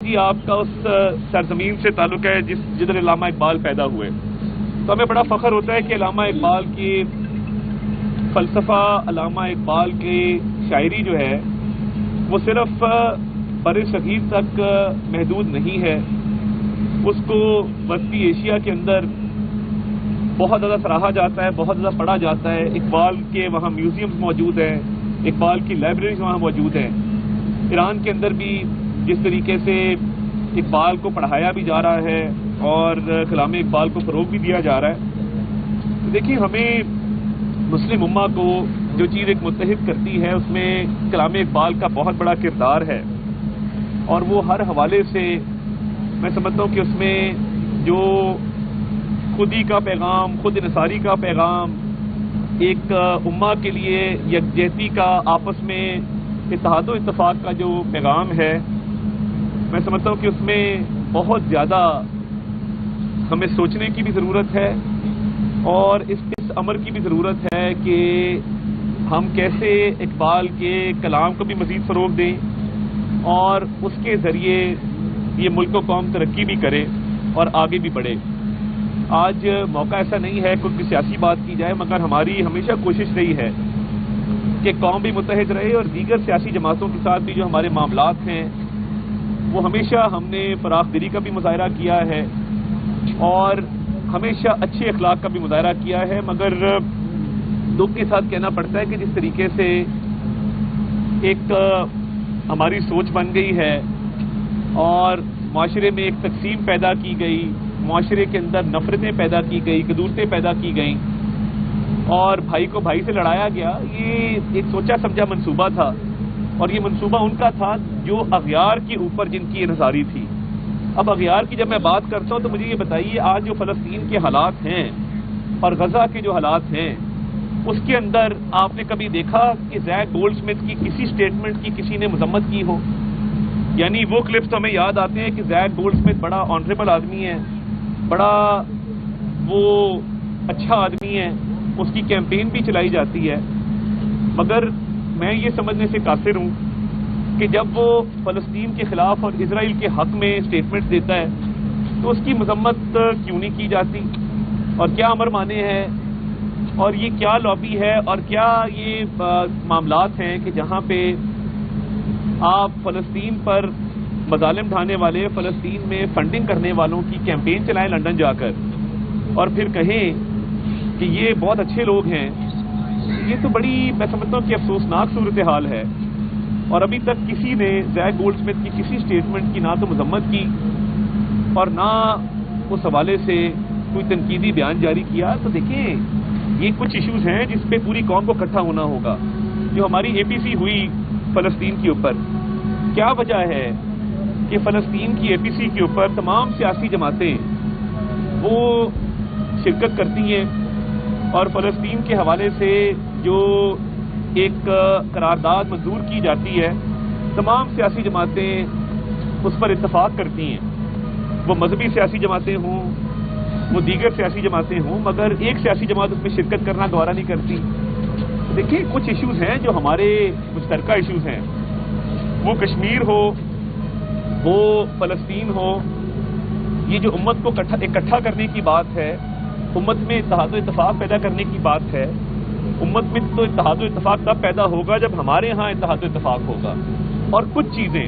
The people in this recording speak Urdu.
جی آپ کا اس سرزمین سے تعلق ہے جدھر علامہ اقبال پیدا ہوئے، تو ہمیں بڑا فخر ہوتا ہے کہ علامہ اقبال کی فلسفہ، علامہ اقبال کی شاعری جو ہے وہ صرف بر صغیر تک محدود نہیں ہے، اس کو وسطی ایشیا کے اندر بہت زیادہ سراہا جاتا ہے، بہت زیادہ پڑھا جاتا ہے۔ اقبال کے وہاں میوزیمز موجود ہیں، اقبال کی لائبریریز وہاں موجود ہیں۔ ایران کے اندر بھی جس طریقے سے اقبال کو پڑھایا بھی جا رہا ہے اور کلام اقبال کو فروغ بھی دیا جا رہا ہے، تو دیکھیے ہمیں مسلم امہ کو جو چیز ایک متحد کرتی ہے اس میں کلام اقبال کا بہت بڑا کردار ہے، اور وہ ہر حوالے سے میں سمجھتا ہوں کہ اس میں جو خودی کا پیغام، خود انحصاری کا پیغام، ایک امہ کے لیے یکجہتی کا، آپس میں اتحاد و اتفاق کا جو پیغام ہے، میں سمجھتا ہوں کہ اس میں بہت زیادہ ہمیں سوچنے کی بھی ضرورت ہے، اور اس امر کی بھی ضرورت ہے کہ ہم کیسے اقبال کے کلام کو بھی مزید فروغ دیں اور اس کے ذریعے یہ ملک و قوم ترقی بھی کرے اور آگے بھی بڑھے۔ آج موقع ایسا نہیں ہے کوئی سیاسی بات کی جائے، مگر ہماری ہمیشہ کوشش رہی ہے کہ قوم بھی متحد رہے، اور دیگر سیاسی جماعتوں کے ساتھ بھی جو ہمارے معاملات ہیں وہ ہمیشہ ہم نے فراخ دلی کا بھی مظاہرہ کیا ہے اور ہمیشہ اچھے اخلاق کا بھی مظاہرہ کیا ہے، مگر دکھ کے ساتھ کہنا پڑتا ہے کہ جس طریقے سے ایک ہماری سوچ بن گئی ہے اور معاشرے میں ایک تقسیم پیدا کی گئی، معاشرے کے اندر نفرتیں پیدا کی گئی، قدورتیں پیدا کی گئیں اور بھائی کو بھائی سے لڑایا گیا، یہ ایک سوچا سمجھا منصوبہ تھا، اور یہ منصوبہ ان کا تھا جو اغیار کے اوپر جن کی انحصاری تھی۔ اب اغیار کی جب میں بات کرتا ہوں تو مجھے یہ بتائیے، آج جو فلسطین کے حالات ہیں اور غزہ کے جو حالات ہیں، اس کے اندر آپ نے کبھی دیکھا کہ زیک گولڈ سمتھ کی کسی سٹیٹمنٹ کی کسی نے مذمت کی ہو؟ یعنی وہ کلپس ہمیں یاد آتے ہیں کہ زیک گولڈ سمتھ بڑا آنریبل آدمی ہے، بڑا وہ اچھا آدمی ہے، اس کی کیمپین بھی چلائی جاتی ہے، مگر میں یہ سمجھنے سے قاصر ہوں کہ جب وہ فلسطین کے خلاف اور اسرائیل کے حق میں سٹیٹمنٹ دیتا ہے تو اس کی مذمت کیوں نہیں کی جاتی، اور کیا امر مانے ہیں، اور یہ کیا لابی ہے، اور کیا یہ معاملات ہیں کہ جہاں پہ آپ فلسطین پر مظالم ڈھانے والے، فلسطین میں فنڈنگ کرنے والوں کی کیمپین چلائیں لندن جا کر، اور پھر کہیں کہ یہ بہت اچھے لوگ ہیں۔ یہ تو بڑی میں سمجھتا ہوں کہ افسوسناک صورتحال ہے، اور ابھی تک کسی نے زیک گولڈ سمتھ کی کسی سٹیٹمنٹ کی نہ تو مذمت کی اور نہ اس حوالے سے کوئی تنقیدی بیان جاری کیا۔ تو دیکھیں یہ کچھ ایشوز ہیں جس پہ پوری قوم کو اکٹھا ہونا ہوگا۔ جو ہماری اے پی سی ہوئی فلسطین کے اوپر، کیا وجہ ہے کہ فلسطین کی اے پی سی کے اوپر تمام سیاسی جماعتیں وہ شرکت کرتی ہیں، اور فلسطین کے حوالے سے جو ایک قرارداد منظور کی جاتی ہے، تمام سیاسی جماعتیں اس پر اتفاق کرتی ہیں، وہ مذہبی سیاسی جماعتیں ہوں، وہ دیگر سیاسی جماعتیں ہوں، مگر ایک سیاسی جماعت اس میں شرکت کرنا گوارا نہیں کرتی۔ دیکھیں کچھ ایشوز ہیں جو ہمارے مشترکہ ایشوز ہیں، وہ کشمیر ہو، وہ فلسطین ہو، یہ جو امت کو اکٹھا کرنے کی بات ہے، امت میں اتحاد و اتفاق پیدا کرنے کی بات ہے۔ امت میں تو اتحاد و اتفاق تب پیدا ہوگا جب ہمارے ہاں اتحاد و اتفاق ہوگا، اور کچھ چیزیں